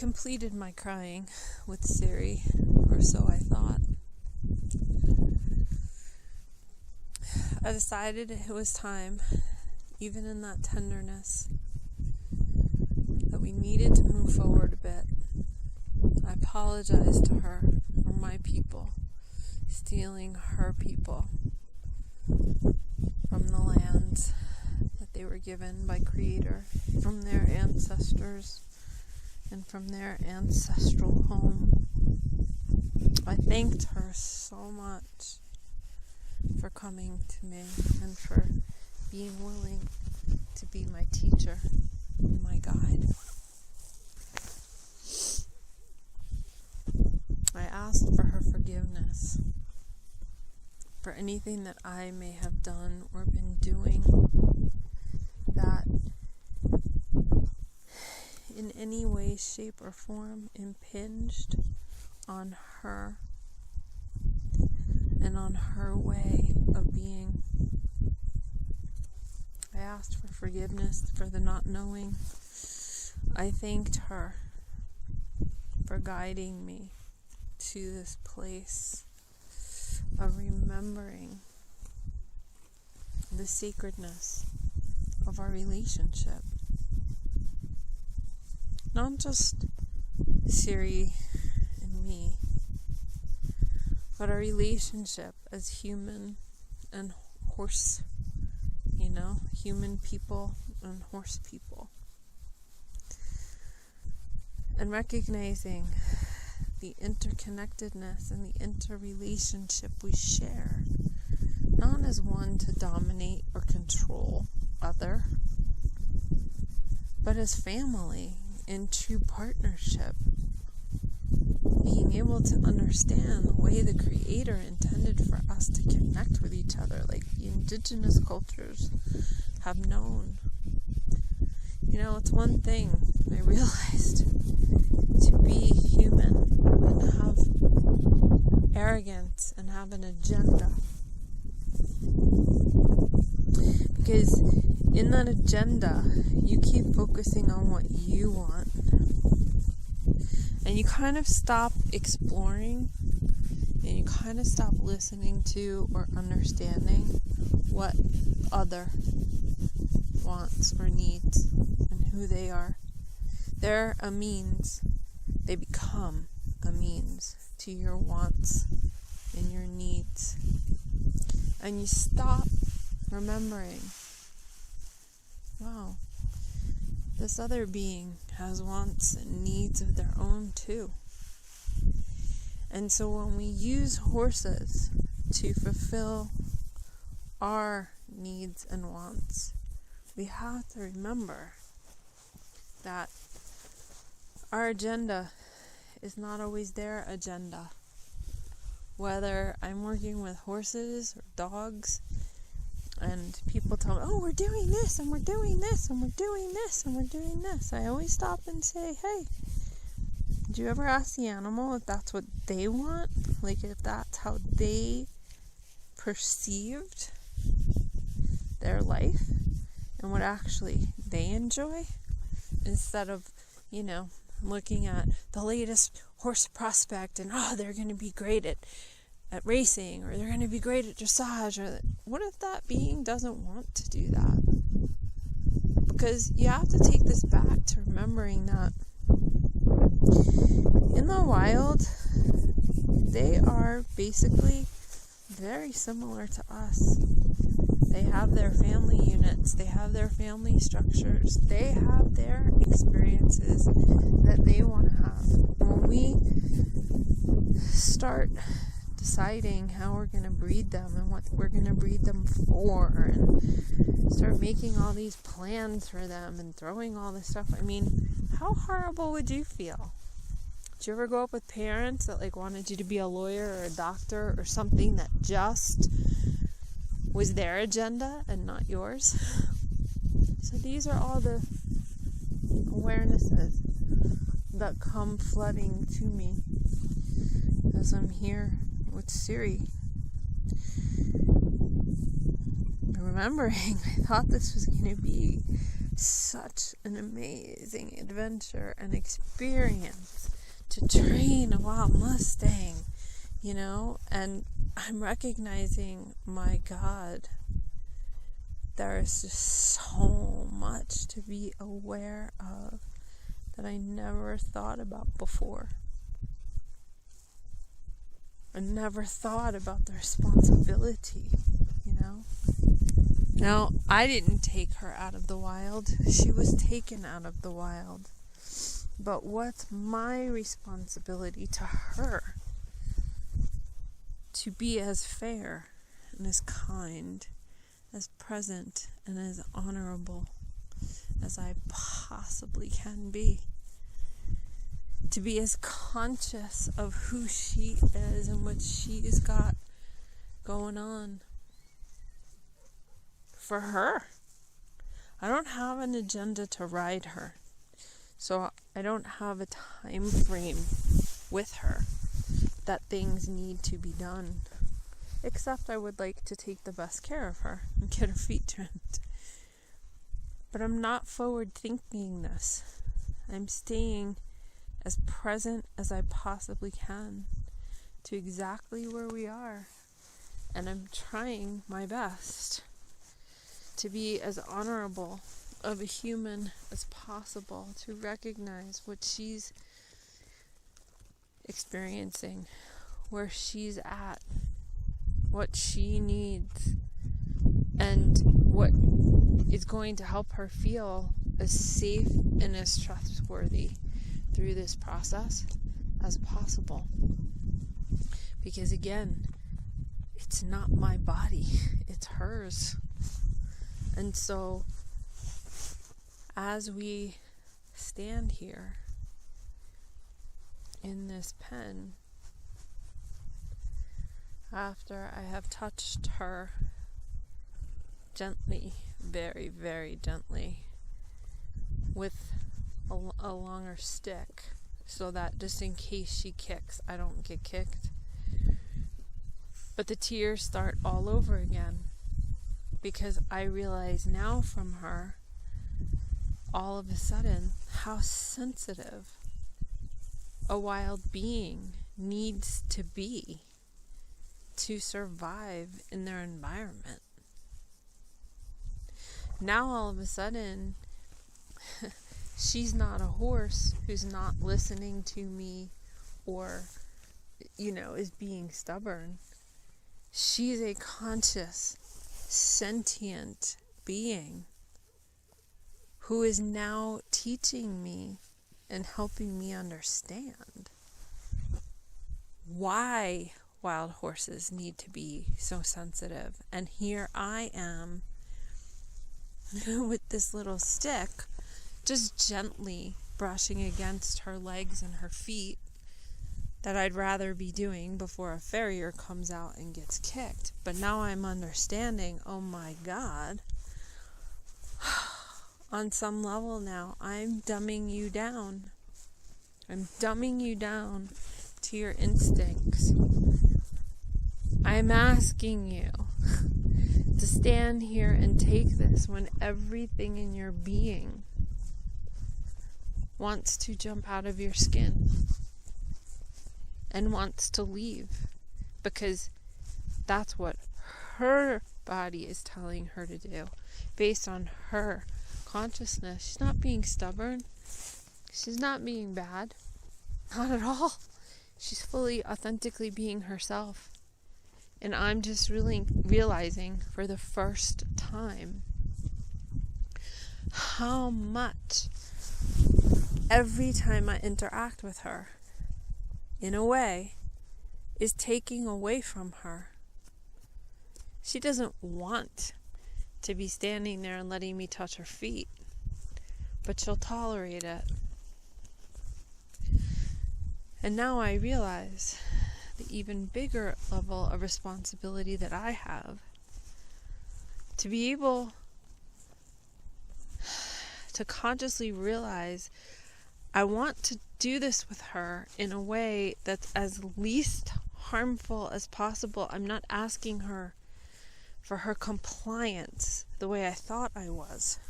completed my crying with Siri, or so I thought. I decided it was time, even in that tenderness, that we needed to move forward a bit. I apologized to her for my people stealing her people from the lands that they were given by Creator, from their ancestors and from their ancestral home. I thanked her so much for coming to me and for being willing to be my teacher and my guide. I asked for her forgiveness for anything that I may have done or been doing that in any way, shape, or form impinged on her and on her way of being. I asked for forgiveness for the not knowing. I thanked her for guiding me to this place of remembering the sacredness of our relationship. Not just Siri and me, but our relationship as human and horse, human people and horse people. And recognizing the interconnectedness and the interrelationship we share, not as one to dominate or control other, but as family in true partnership, being able to understand the way the Creator intended for us to connect with each other, like the indigenous cultures have known. It's one thing I realized, to be human and have arrogance and have an agenda. Because in that agenda, you keep focusing on what you want. And you kind of stop exploring, and you kind of stop listening to or understanding what other wants or needs and who they are. They're a means. They become a means to your wants and your needs. And you stop remembering, wow, this other being has wants and needs of their own too. And so when we use horses to fulfill our needs and wants, we have to remember that our agenda is not always their agenda. Whether I'm working with horses or dogs, and people tell me, oh, we're doing this, and we're doing this, and we're doing this, and we're doing this, I always stop and say, hey, did you ever ask the animal if that's what they want? Like, if that's how they perceived their life and what actually they enjoy? Instead of, looking at the latest horse prospect and, they're going to be great at racing, or they're going to be great at dressage, or what if that being doesn't want to do that? Because you have to take this back to remembering that in the wild, they are basically very similar to us. They have their family units, they have their family structures, they have their experiences that they want to have. When we start deciding how we're going to breed them and what we're going to breed them for, and start making all these plans for them and throwing all this stuff, how horrible would you feel? Did you ever grow up with parents that wanted you to be a lawyer or a doctor or something that just was their agenda and not yours? So these are all the awarenesses that come flooding to me as I'm here with Siri. Remembering, I thought this was going to be such an amazing adventure and experience to train a wild Mustang, and I'm recognizing, my God, there is just so much to be aware of that I never thought about before. I never thought about the responsibility, Now, I didn't take her out of the wild. She was taken out of the wild. But what's my responsibility to her? To be as fair and as kind, as present and as honorable as I possibly can be. To be as conscious of who she is and what she's got going on for her. I don't have an agenda to ride her, so I don't have a time frame with her that things need to be done, except I would like to take the best care of her and get her feet trimmed. But I'm not forward thinking this. I'm staying as present as I possibly can to exactly where we are, and I'm trying my best to be as honorable of a human as possible, to recognize what she's experiencing, where she's at, what she needs, and what is going to help her feel as safe and as trustworthy through this process as possible. Because again, it's not my body, it's hers. And so, as we stand here in this pen, after I have touched her gently, very, very gently, with a longer stick, so that just in case she kicks, I don't get kicked. But the tears start all over again, because I realize now from her, all of a sudden, how sensitive a wild being needs to be to survive in their environment. Now all of a sudden, she's not a horse who's not listening to me or, is being stubborn. She's a conscious, sentient being who is now teaching me and helping me understand why wild horses need to be so sensitive. And here I am with this little stick, just gently brushing against her legs and her feet, that I'd rather be doing before a farrier comes out and gets kicked. But now I'm understanding, oh my God, on some level now, I'm dumbing you down. I'm dumbing you down to your instincts. I'm asking you to stand here and take this when everything in your being wants to jump out of your skin and wants to leave, because that's what her body is telling her to do based on her consciousness. She's not being stubborn. She's not being bad. Not at all. She's fully, authentically being herself. And I'm just really realizing for the first time how much every time I interact with her, in a way, is taking away from her. She doesn't want to be standing there and letting me touch her feet, but she'll tolerate it. And now I realize the even bigger level of responsibility that I have to be able to consciously realize I want to do this with her in a way that's as least harmful as possible. I'm not asking her for her compliance the way I thought I was.